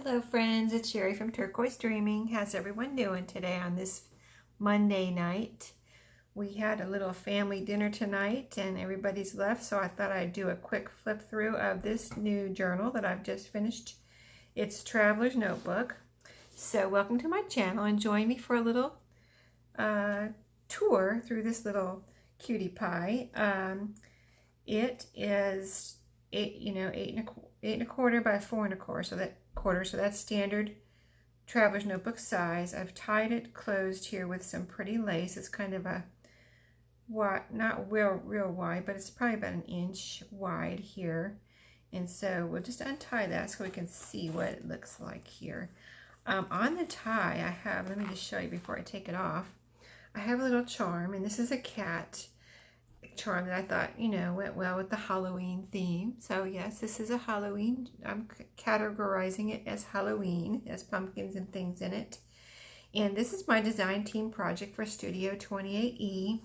Hello friends, it's Sherry from Turquoise Dreaming. How's everyone doing today on this Monday night? We had a little family dinner tonight and everybody's left, so I thought I'd do a quick flip through of this new journal that I've just finished. It's Traveler's Notebook. So welcome to my channel and join me for a little tour through this little cutie pie. It is eight and a quarter by 4 1/4, so that's standard traveler's notebook size. I've tied it closed here with some pretty lace. It's kind of a not real wide, but it's probably about 1 inch wide here. And so we'll just untie that so we can see what it looks like here. On the tie I have, let me just show you before I take it off, I have a little charm, and this is a cat charm that I thought, went well with the Halloween theme. So yes, this is a Halloween. I'm categorizing it as Halloween. It has pumpkins and things in it. And this is my design team project for Studio 28E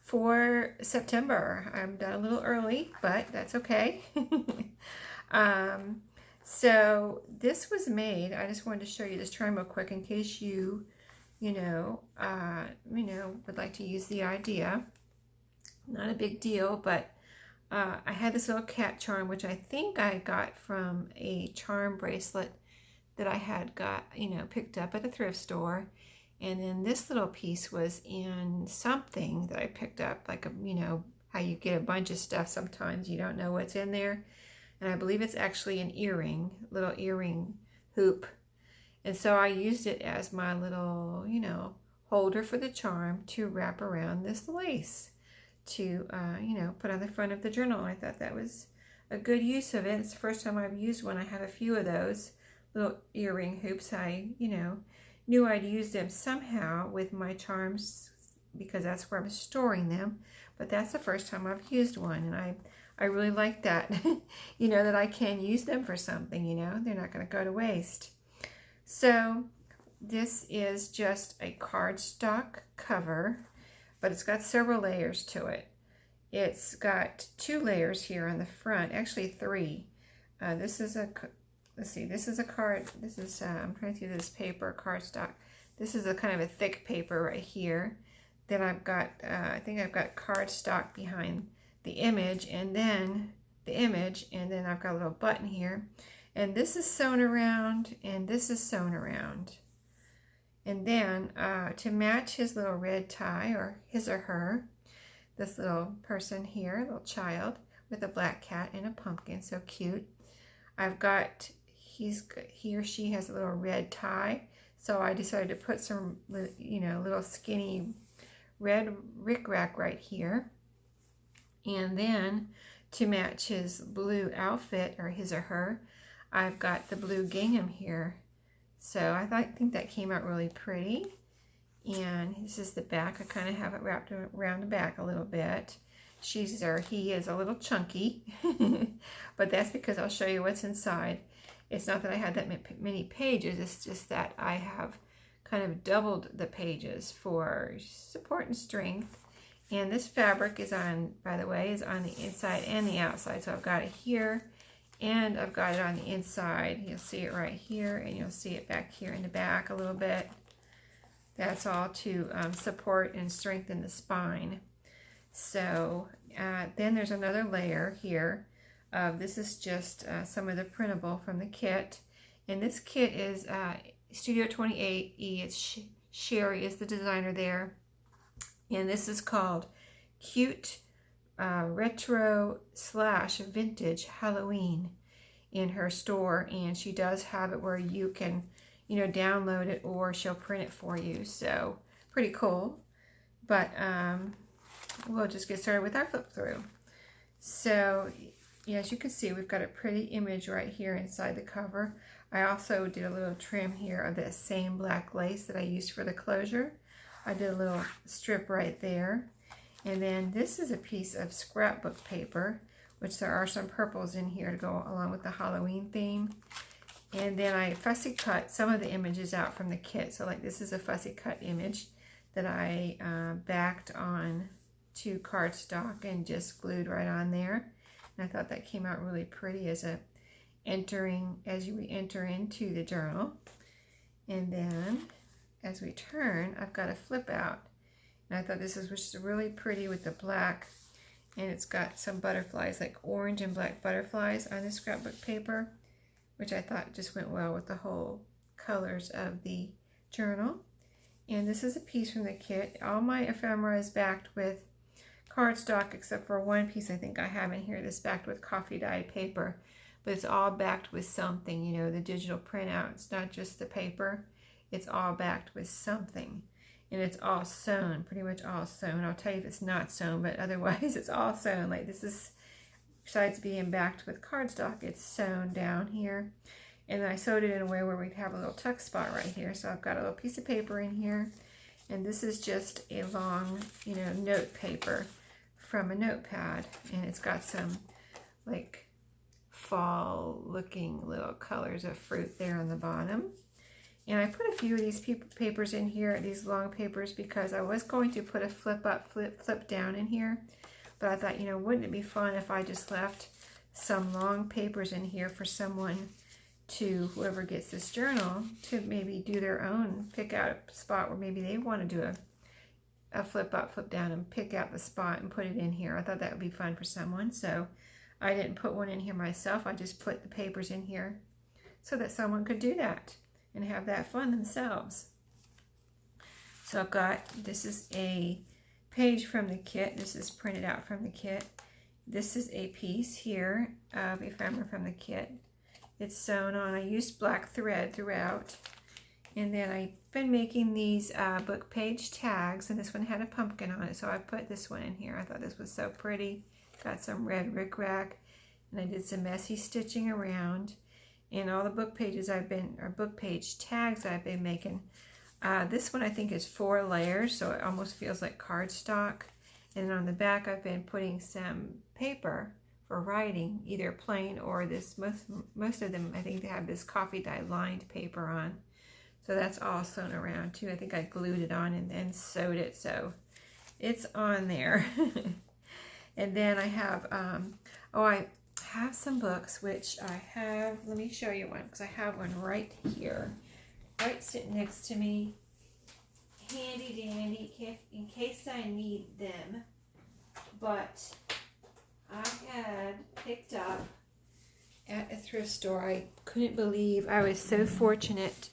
for September. I'm done a little early, but that's okay. So this was made, I just wanted to show you this charm real quick in case you would like to use the idea. Not a big deal, but I had this little cat charm, which I think I got from a charm bracelet that I had picked up at the thrift store. And then this little piece was in something that I picked up, like how you get a bunch of stuff sometimes you don't know what's in there. And I believe it's actually an earring, little earring hoop. And so I used it as my little, holder for the charm to wrap around this lace to put on the front of the journal. I thought that was a good use of it. It's the first time I've used one. I have a few of those little earring hoops. I knew I'd use them somehow with my charms because that's where I'm storing them, but that's the first time I've used one, and I really like that. That I can use them for something. They're not going to go to waste. So this is just a cardstock cover, but it's got several layers to it. It's got 2 layers here on the front, actually 3. This is a card. This is I'm trying to see this paper cardstock. This is a kind of a thick paper right here. Then I've got I think I've got cardstock behind the image, and then I've got a little button here, and this is sewn around, and this is sewn around. And then to match his little red tie, or his or her, this little person here, little child with a black cat and a pumpkin, so cute. I've got, he or she has a little red tie, so I decided to put some, little skinny red rickrack right here. And then to match his blue outfit, or his or her, I've got the blue gingham here. So I think that came out really pretty. And this is the back. I kind of have it wrapped around the back a little bit. He is a little chunky, but that's because I'll show you what's inside. It's not that I had that many pages, it's just that I have kind of doubled the pages for support and strength. And this fabric is by the way, is on the inside and the outside. So I've got it here, and I've got it on the inside. You'll see it right here, and you'll see it back here in the back a little bit. That's all to support and strengthen the spine. So then there's another layer here. This is just some of the printable from the kit. And this kit is Studio 28E. It's Sherry is the designer there. And this is called Cute Retro / Vintage Halloween in her store, and she does have it where you can download it, or she'll print it for you. So pretty cool. But we'll just get started with our flip through. So as you can see, we've got a pretty image right here inside the cover. I also did a little trim here of that same black lace that I used for the closure. I did a little strip right there. And then this is a piece of scrapbook paper, which there are some purples in here to go along with the Halloween theme. And then I fussy cut some of the images out from the kit. So like this is a fussy cut image that I backed on to cardstock and just glued right on there. And I thought that came out really pretty as a as you enter into the journal. And then as we turn, I've got a flip out. And I thought this was really pretty with the black. And it's got some butterflies, like orange and black butterflies on the scrapbook paper, which I thought just went well with the whole colors of the journal. And this is a piece from the kit. All my ephemera is backed with cardstock, except for one piece I think I have in here that's backed with coffee dyed paper. But it's all backed with something, you know, the digital printout. It's not just the paper. It's all backed with something. And it's all sewn, pretty much all sewn. I'll tell you if it's not sewn, but otherwise it's all sewn. Like this is, besides being backed with cardstock, it's sewn down here. And then I sewed it in a way where we'd have a little tuck spot right here. So I've got a little piece of paper in here. And this is just a long, you know, note paper from a notepad. And it's got some like fall looking little colors of fruit there on the bottom. And I put a few of these papers in here, these long papers, because I was going to put a flip up, flip down in here. But I thought, you know, wouldn't it be fun if I just left some long papers in here for someone to, whoever gets this journal, to maybe do their own, pick out a spot where maybe they want to do a flip up, flip down, and pick out the spot and put it in here. I thought that would be fun for someone. So I didn't put one in here myself. I just put the papers in here so that someone could do that and have that fun themselves. So I've got, this is a page from the kit. This is printed out from the kit. This is a piece here of ephemera from the kit. It's sewn on. I used black thread throughout. And then I've been making these book page tags, and this one had a pumpkin on it, so I put this one in here. I thought this was so pretty. Got some red rickrack, and I did some messy stitching around. And all the book pages book page tags I've been making. This one I think is 4 layers, so it almost feels like cardstock. And on the back I've been putting some paper for writing, either plain or this, most of them I think they have this coffee dye lined paper on. So that's all sewn around too. I think I glued it on and then sewed it, so it's on there. And then I have, I have some books, which I have, let me show you one, because I have one right here, right sitting next to me, handy dandy, in case I need them. But I had picked up at a thrift store, I couldn't believe, I was so fortunate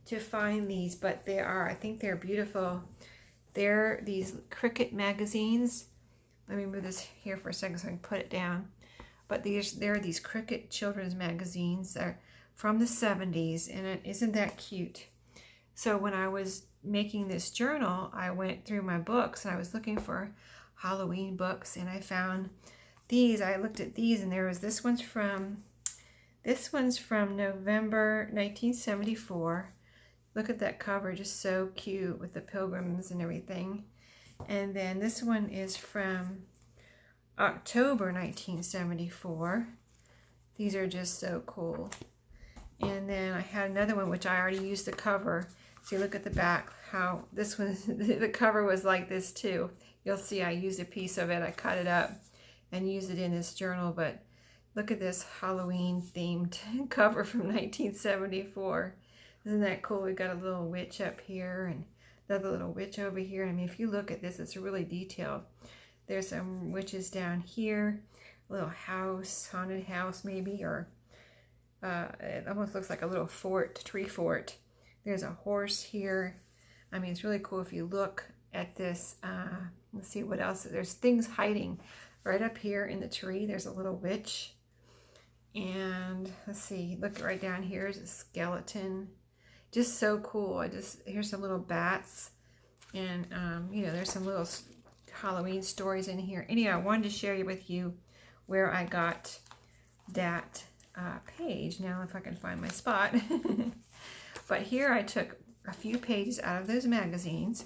to find these, but they are, I think they're beautiful. They're these Cricket magazines. Let me move this here for a second so I can put it down. But they're these Cricket children's magazines. They're from the 70s, and isn't that cute? So when I was making this journal, I went through my books, and I was looking for Halloween books, and I found these. I looked at these, and there was this one's from November 1974. Look at that cover, just so cute with the pilgrims and everything. And then this one is from October 1974. These are just so cool. And then I had another one which I already used the cover. So you look at the back, how this one, the cover was like this too. You'll see I used a piece of it, I cut it up and used it in this journal. But look at this Halloween themed cover from 1974. Isn't that cool? We got a little witch up here and another little witch over here. I mean, if you look at this, it's really detailed. There's some witches down here, a little house, haunted house maybe, or it almost looks like a little fort, tree fort. There's a horse here. I mean, it's really cool if you look at this. Let's see what else. There's things hiding right up here in the tree. There's a little witch. And let's see, look right down here is a skeleton. Just so cool. Here's some little bats. And, you know, there's some little Halloween stories in here. Anyway, I wanted to share with you where I got that page. Now, if I can find my spot. But here I took a few pages out of those magazines.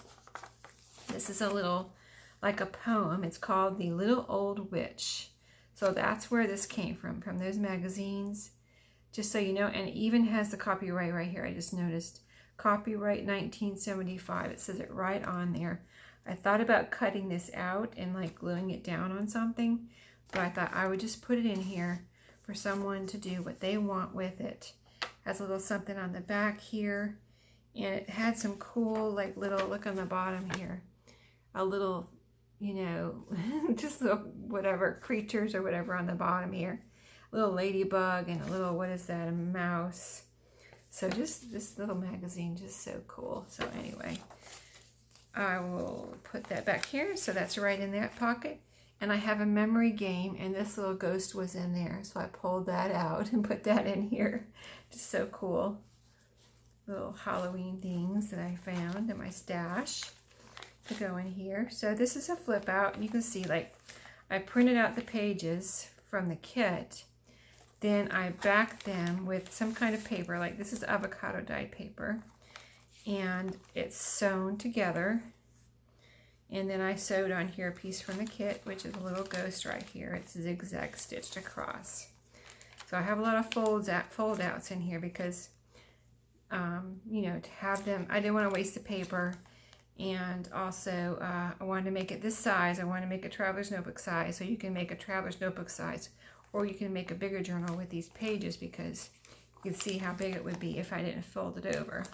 This is a little, like a poem. It's called The Little Old Witch. So that's where this came from those magazines. Just so you know, and it even has the copyright right here. I just noticed. Copyright 1975. It says it right on there. I thought about cutting this out and like gluing it down on something, but I thought I would just put it in here for someone to do what they want with it. Has a little something on the back here, and it had some cool, like, little, look on the bottom here, a little, you know, just little whatever creatures or whatever on the bottom here. A little ladybug and a little, what is that, a mouse. So just this little magazine, just so cool. So anyway, I will put that back here. So that's right in that pocket. And I have a memory game, and this little ghost was in there. So I pulled that out and put that in here. Just so cool. Little Halloween things that I found in my stash to go in here. So this is a flip out, and you can see, like, I printed out the pages from the kit. Then I backed them with some kind of paper, like this is avocado dyed paper, and it's sewn together. And then I sewed on here a piece from the kit, which is a little ghost right here. It's zigzag stitched across. So I have a lot of fold outs in here because, you know, to have them, I didn't want to waste the paper. And also, I wanted to make it this size. I wanted to make a traveler's notebook size, so you can make a traveler's notebook size. Or you can make a bigger journal with these pages, because you can see how big it would be if I didn't fold it over.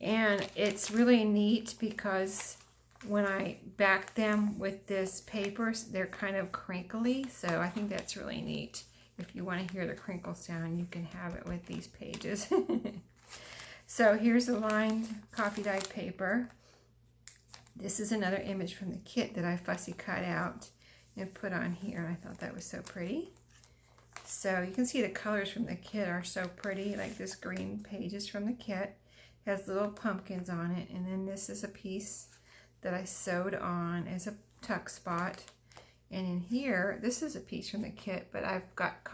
And it's really neat because when I back them with this paper, they're kind of crinkly. So I think that's really neat. If you want to hear the crinkle sound, you can have it with these pages. So here's a lined coffee dyed paper. This is another image from the kit that I fussy cut out and put on here. I thought that was so pretty. So you can see the colors from the kit are so pretty. Like this green page is from the kit. It has little pumpkins on it. And then this is a piece that I sewed on as a tuck spot. And in here, this is a piece from the kit, but I've got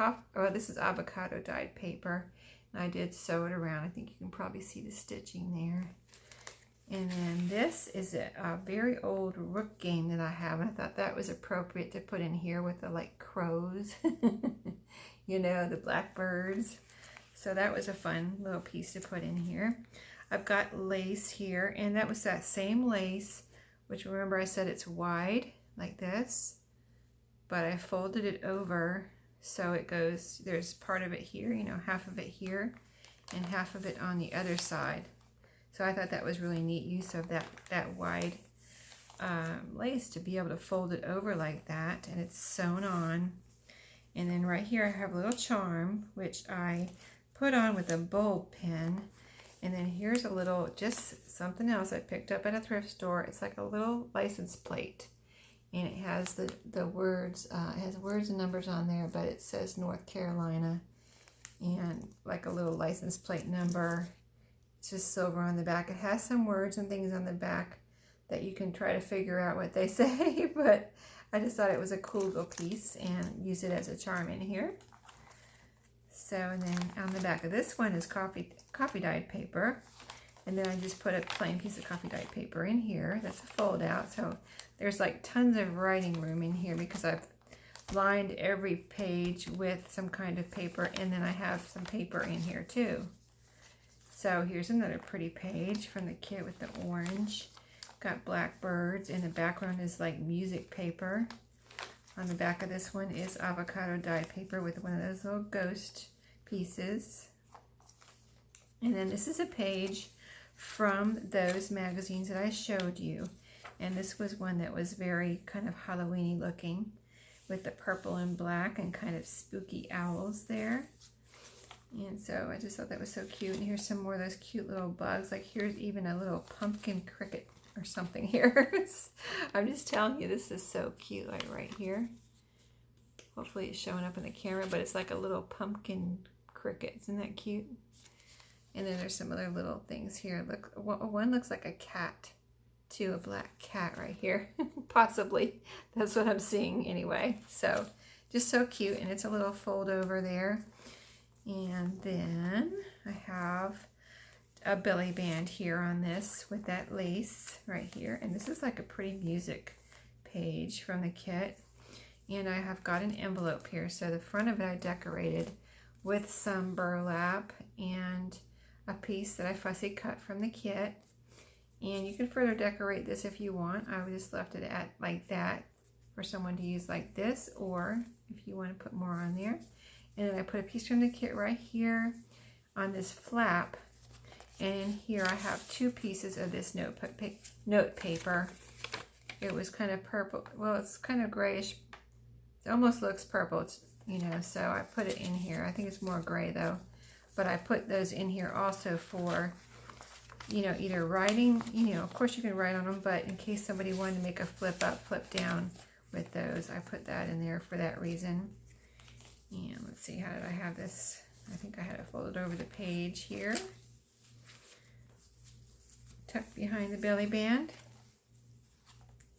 this is avocado dyed paper. And I did sew it around. I think you can probably see the stitching there. And then this is a very old rook game that I have. And I thought that was appropriate to put in here with the, like, crows. You know, the blackbirds. So that was a fun little piece to put in here. I've got lace here. And that was that same lace, which, remember I said it's wide like this. But I folded it over so it goes, there's part of it here, you know, half of it here and half of it on the other side. So I thought that was really neat use of that wide lace to be able to fold it over like that, and it's sewn on. And then right here I have a little charm, which I put on with a bulb pin. And then here's a little, just something else I picked up at a thrift store. It's like a little license plate. And it has the words, it has words and numbers on there, but it says North Carolina. And like a little license plate number. It's just silver on the back. It has some words and things on the back that you can try to figure out what they say, but I just thought it was a cool little piece and use it as a charm in here. So, and then on the back of this one is coffee dyed paper. And then I just put a plain piece of coffee dyed paper in here. That's a fold out. So there's like tons of writing room in here because I've lined every page with some kind of paper, and then I have some paper in here too. So here's another pretty page from the kit with the orange. Got blackbirds, and the background is like music paper. On the back of this one is avocado dyed paper with one of those little ghost pieces. And then this is a page from those magazines that I showed you. And this was one that was very kind of Halloween-y looking with the purple and black and kind of spooky owls there. And so I just thought that was so cute. And here's some more of those cute little bugs. Like here's even a little pumpkin cricket or something here. I'm just telling you, this is so cute, like right here. Hopefully it's showing up in the camera, but it's like a little pumpkin cricket. Isn't that cute? And then there's some other little things here. Look, one looks like a cat too, a black cat right here. Possibly. That's what I'm seeing anyway. So just so cute, and it's a little fold over there. And then I have a belly band here on this with that lace right here. And this is like a pretty music page from the kit. And I have got an envelope here. So the front of it I decorated with some burlap and a piece that I fussy cut from the kit. And you can further decorate this if you want. I just left it at like that for someone to use like this, or if you want to put more on there. And then I put a piece from the kit right here on this flap. And in here I have 2 pieces of this note paper. It was kind of purple. Well, it's kind of grayish. It almost looks purple. It's, you know, so I put it in here. I think it's more gray though. But I put those in here also for, you know, either writing, you know, of course you can write on them, but in case somebody wanted to make a flip up, flip down with those, I put that in there for that reason. And let's see, how did I have this? I think I had it folded over the page here, tucked behind the belly band.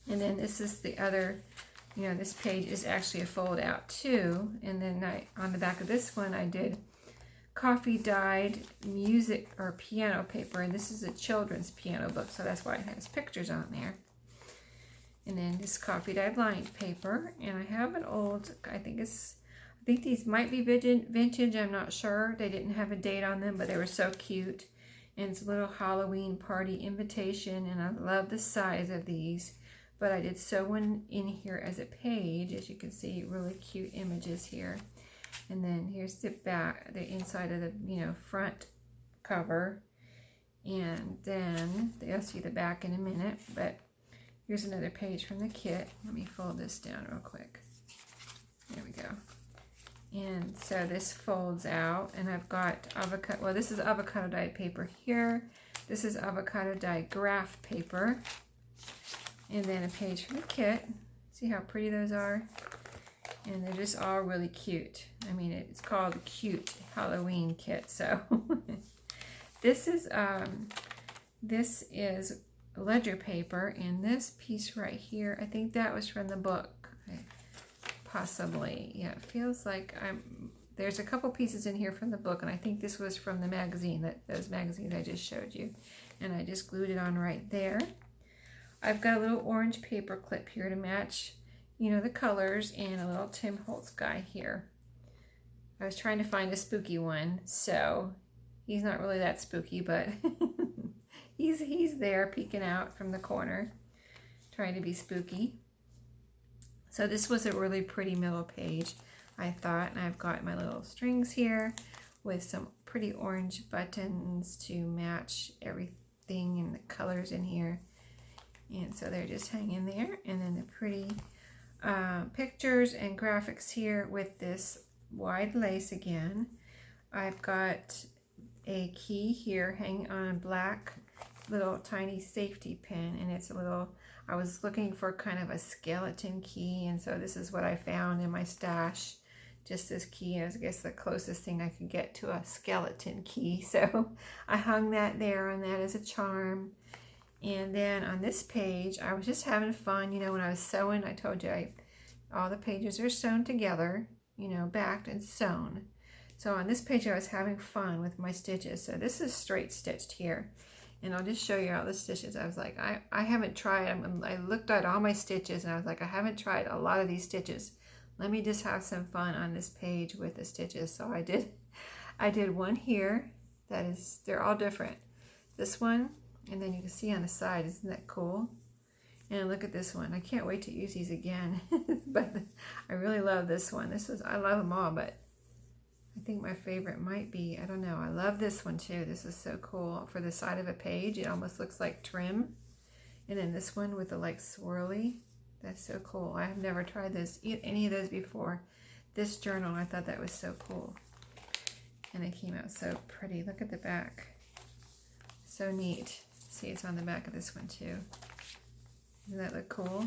And then this is the other, you know, this page is actually a fold out too. And then on the back of this one, I did coffee dyed music or piano paper, and this is a children's piano book, so that's why it has pictures on there. And then this coffee dyed lined paper, and I have an old, I think these might be vintage, I'm not sure. They didn't have a date on them, but they were so cute. And it's a little Halloween party invitation, and I love the size of these. But I did sew one in here as a page, as you can see, really cute images here. And then here's the back, the inside of the, you know, front cover. And then you'll see the back in a minute, but here's another page from the kit. Let me fold this down real quick. There we go. And so this folds out, and I've got avocado, well, this is avocado dyed paper here. This is avocado dyed graph paper. And then a page from the kit. See how pretty those are? And they're just all really cute. I mean, it's called a cute Halloween kit. So this is ledger paper, and this piece right here, I think that was from the book, possibly. Yeah, it feels like there's a couple pieces in here from the book, and I think this was from the magazine, those magazines I just showed you. And I just glued it on right there. I've got a little orange paper clip here to match, you know, the colors, and a little Tim Holtz guy here. I was trying to find a spooky one, so he's not really that spooky, but he's there peeking out from the corner, trying to be spooky. So this was a really pretty middle page, I thought, and I've got my little strings here with some pretty orange buttons to match everything and the colors in here. And so they're just hanging there, and then the pretty pictures and graphics here with this wide lace again. I've got a key here hanging on a black little tiny safety pin, and it's a little, I was looking for kind of a skeleton key, and so this is what I found in my stash. Just this key, I guess the closest thing I could get to a skeleton key. So I hung that there, and that is a charm. And then on this page, I was just having fun. You know, when I was sewing, I told you all the pages are sewn together, you know, backed and sewn. So on this page, I was having fun with my stitches. So this is straight stitched here. And I'll just show you all the stitches. I was like, I haven't tried. I looked at all my stitches, and I was like, I haven't tried a lot of these stitches. Let me just have some fun on this page with the stitches. So I did one here. They're all different. This one. And then you can see on the side, isn't that cool? And look at this one. I can't wait to use these again. But I really love this one. I love them all, but I think my favorite might be, I don't know, I love this one too. This is so cool. For the side of a page, it almost looks like trim. And then this one with the like swirly. That's so cool. I have never tried any of those before. This journal, I thought that was so cool. And they came out so pretty. Look at the back. So neat. See, it's on the back of this one too. Doesn't that look cool?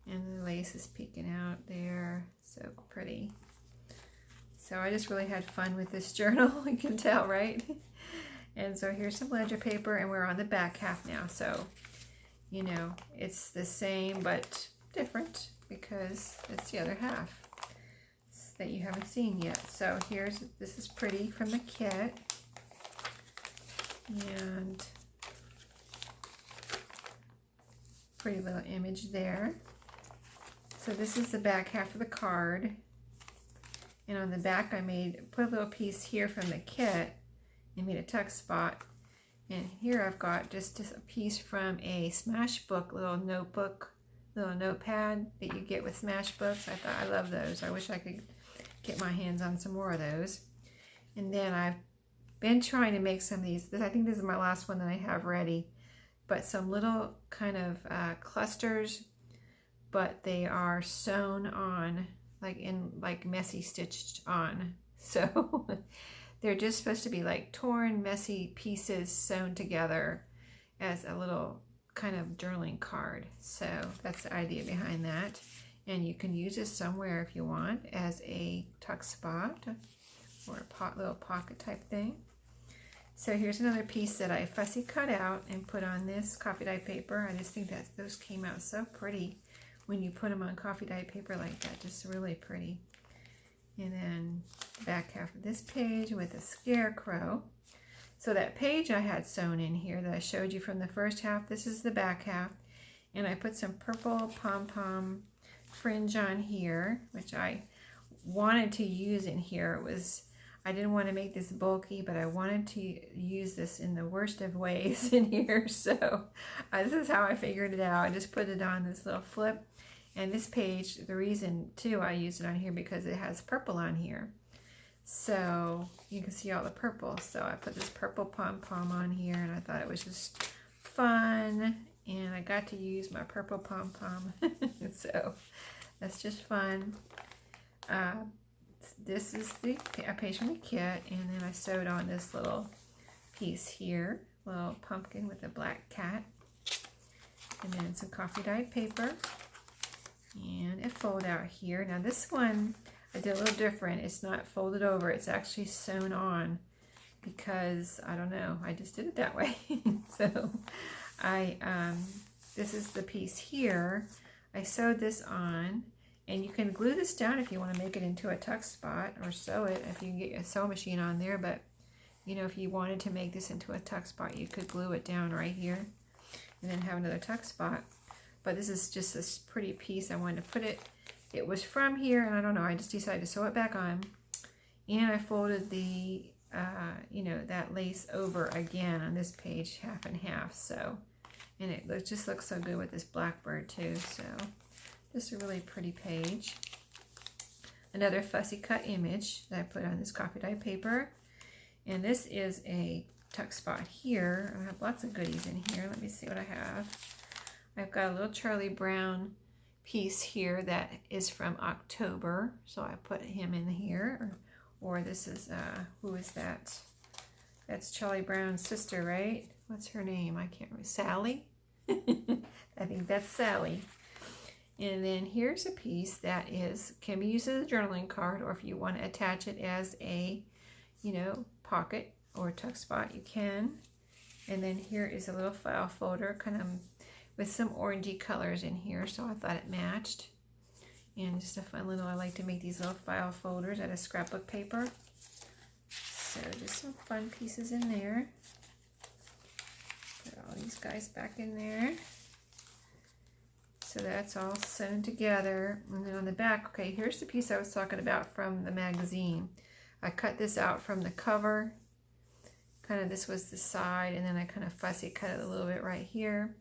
And the lace is peeking out there. So pretty. So I just really had fun with this journal. You can tell, right? And so here's some ledger paper, and we're on the back half now. So, you know, it's the same but different because it's the other half that you haven't seen yet. So this is pretty from the kit. And pretty little image there. So this is the back half of the card, and on the back I put a little piece here from the kit and made a tuck spot, and here I've got just a piece from a Smashbook little notebook little notepad that you get with Smash Books. I love those. I wish I could get my hands on some more of those. And then I've been trying to make some of these. I think this is my last one that I have ready. But some little kind of clusters, but they are sewn on, like messy stitched on. So they're just supposed to be like torn, messy pieces sewn together as a little kind of journaling card. So that's the idea behind that. And you can use this somewhere if you want as a tuck spot or a little pocket type thing. So here's another piece that I fussy cut out and put on this coffee dye paper. I just think that those came out so pretty when you put them on coffee dye paper like that, just really pretty. And then the back half of this page with a scarecrow. So that page I had sewn in here that I showed you from the first half, this is the back half. And I put some purple pom-pom fringe on here, which I wanted to use in here. I didn't want to make this bulky, but I wanted to use this in the worst of ways in here. So this is how I figured it out. I just put it on this little flip. And this page, the reason too I used it on here because it has purple on here. So you can see all the purple. So I put this purple pom-pom on here and I thought it was just fun. And I got to use my purple pom-pom. So that's just fun. This is a page from the kit, and then I sewed on this little piece here, little pumpkin with a black cat, and then some coffee dyed paper, and a fold out here. Now this one I did a little different. It's not folded over, it's actually sewn on because I don't know, I just did it that way. So this is the piece here. I sewed this on. And you can glue this down if you want to make it into a tuck spot, or sew it if you can get a sewing machine on there. But, you know, if you wanted to make this into a tuck spot, you could glue it down right here and then have another tuck spot. But this is just this pretty piece. I wanted to put it, it was from here, and I don't know, I just decided to sew it back on. And I folded the, you know, that lace over again on this page, half and half. So, and it just looks so good with this blackbird too. So this is a really pretty page. Another fussy cut image that I put on this coffee dye paper. And this is a tuck spot here. I have lots of goodies in here. Let me see what I have. I've got a little Charlie Brown piece here that is from October. So I put him in here. Or this is, who is that? That's Charlie Brown's sister, right? What's her name? I can't remember. Sally? I think that's Sally. And then here's a piece that can be used as a journaling card, or if you want to attach it as a, you know, pocket or tuck spot, you can. And then here is a little file folder, kind of with some orangey colors in here, so I thought it matched. And just a fun little, I like to make these little file folders out of scrapbook paper. So just some fun pieces in there. Put all these guys back in there. So that's all sewn together. And then on the back, okay, here's the piece I was talking about from the magazine. I cut this out from the cover. Kind of, this was the side, and then I kind of fussy cut it a little bit right here.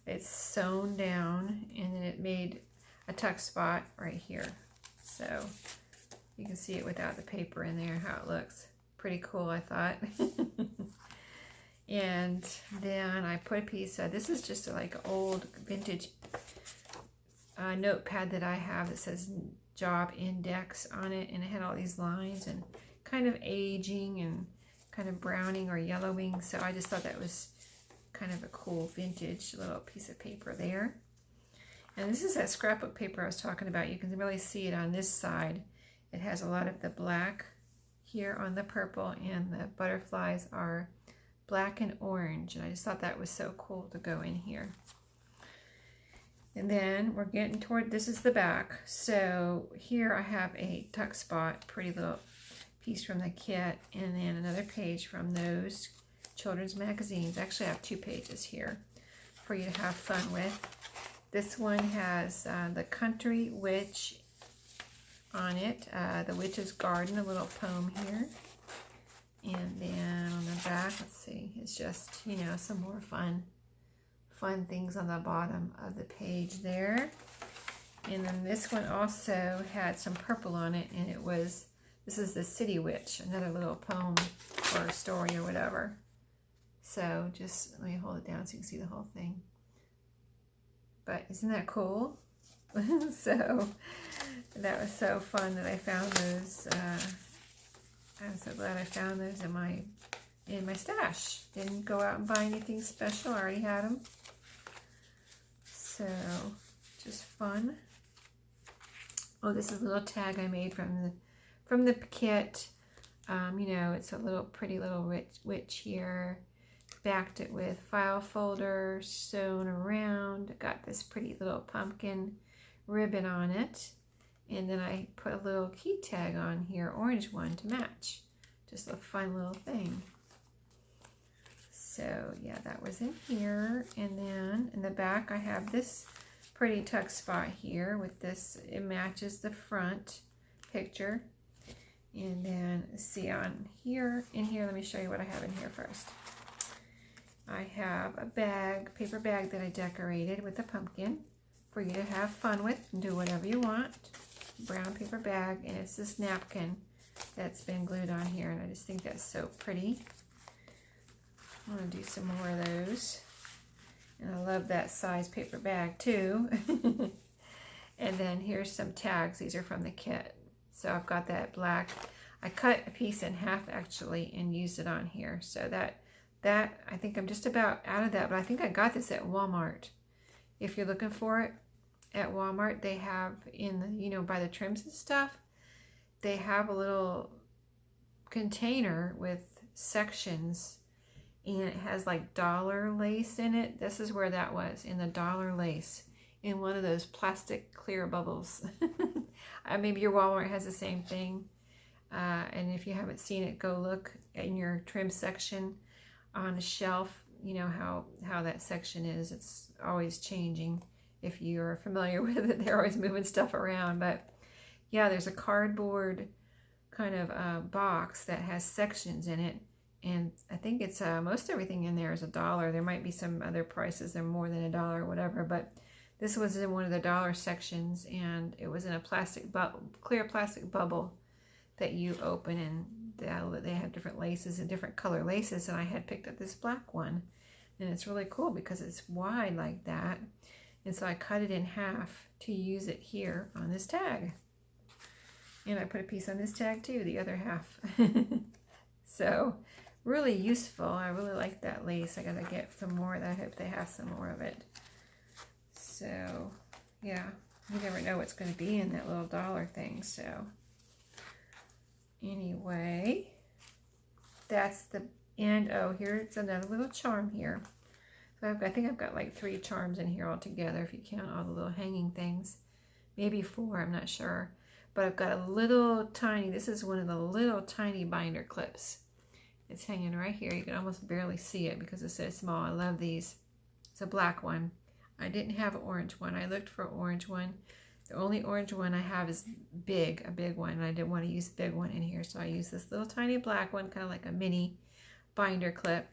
It's sewn down, and then it made a tuck spot right here. So you can see it without the paper in there, how it looks. Pretty cool, I thought. And then I put a piece of, this is just like an old vintage notepad that I have that says job index on it, and it had all these lines and kind of aging and kind of browning or yellowing. So I just thought that was kind of a cool vintage little piece of paper there. And this is that scrapbook paper I was talking about. You can really see it on this side. It has a lot of the black here on the purple, and the butterflies are black and orange. And I just thought that was so cool to go in here. And then we're getting toward, this is the back. So here I have a tuck spot, pretty little piece from the kit, and then another page from those children's magazines. Actually, I have 2 pages here for you to have fun with. This one has the Country Witch on it, the Witch's Garden, a little poem here. And then on the back, let's see, it's just, you know, some more fun fun things on the bottom of the page there. And then this one also had some purple on it, and this is the City Witch, another little poem or a story or whatever. So just let me hold it down so you can see the whole thing. But isn't that cool? So that was so fun that I found those. I'm so glad I found those in my stash. Didn't go out and buy anything special. I already had them. So just fun. Oh, this is a little tag I made from the kit. You know, it's a little pretty little witch here. Backed it with file folder sewn around. Got this pretty little pumpkin ribbon on it. And then I put a little key tag on here, orange one, to match. Just a fun little thing. So yeah, that was in here. And then in the back I have this pretty tuck spot here with this. It matches the front picture. And then see on here, in here, let me show you what I have in here first. I have a bag, paper bag that I decorated with a pumpkin for you to have fun with and do whatever you want. Brown paper bag, and it's this napkin that's been glued on here, and I just think that's so pretty. I'm going to do some more of those. And I love that size paper bag too. And then here's some tags. These are from the kit. So I've got that black. I cut a piece in half actually and used it on here. So that I think I'm just about out of that, but I think I got this at Walmart. If you're looking for it at Walmart, they have in the, you know, by the trims and stuff, they have a little container with sections, and it has like dollar lace in it. This is where that was, in the dollar lace, in one of those plastic clear bubbles. Maybe your Walmart has the same thing. And if you haven't seen it, go look in your trim section on the shelf. You know how that section is. It's always changing. If you're familiar with it, they're always moving stuff around. But yeah, there's a cardboard kind of box that has sections in it. And I think it's most everything in there is $1. There might be some other prices that are more than $1 or whatever, but this was in one of the dollar sections, and it was in a clear plastic bubble that you open, and they have different laces and different color laces, and I had picked up this black one, and it's really cool because it's wide like that, and so I cut it in half to use it here on this tag. And I put a piece on this tag too, the other half. So really useful. I really like that lace. I gotta get some more. I hope they have some more of it. So yeah, you never know what's going to be in that little dollar thing. So anyway, that's the end. Oh, here's another little charm here. So I think I've got like 3 charms in here altogether, if you count all the little hanging things. Maybe 4, I'm not sure. But I've got a little tiny, this is one of the little tiny binder clips. It's hanging right here. You can almost barely see it because it's so small. I love these. It's a black one. I didn't have an orange one. I looked for an orange one. The only orange one I have is a big one, and I didn't want to use a big one in here, so I used this little tiny black one, kind of like a mini binder clip.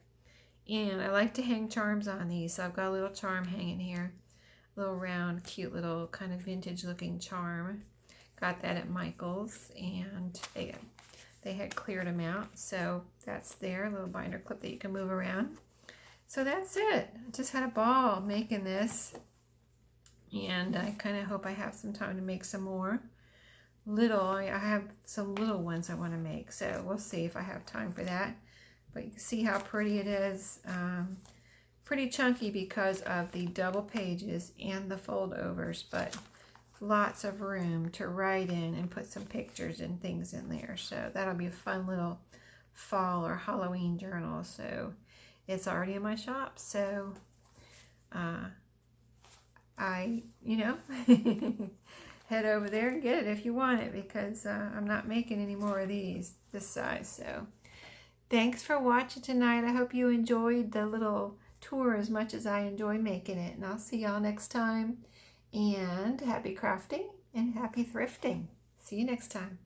And I like to hang charms on these, so I've got a little charm hanging here. A little round, cute little kind of vintage looking charm. Got that at Michael's, and they had cleared them out, so that's there, a little binder clip that you can move around. So that's it. I just had a ball making this, and I kind of hope I have some time to make some more. I have some little ones I want to make, so we'll see if I have time for that. But you can see how pretty it is. Pretty chunky because of the double pages and the fold overs, but lots of room to write in and put some pictures and things in there. So that'll be a fun little fall or Halloween journal. So it's already in my shop. So head over there and get it if you want it, because I'm not making any more of these this size. So thanks for watching tonight. I hope you enjoyed the little tour as much as I enjoy making it. And I'll see y'all next time. And happy crafting and happy thrifting. See you next time.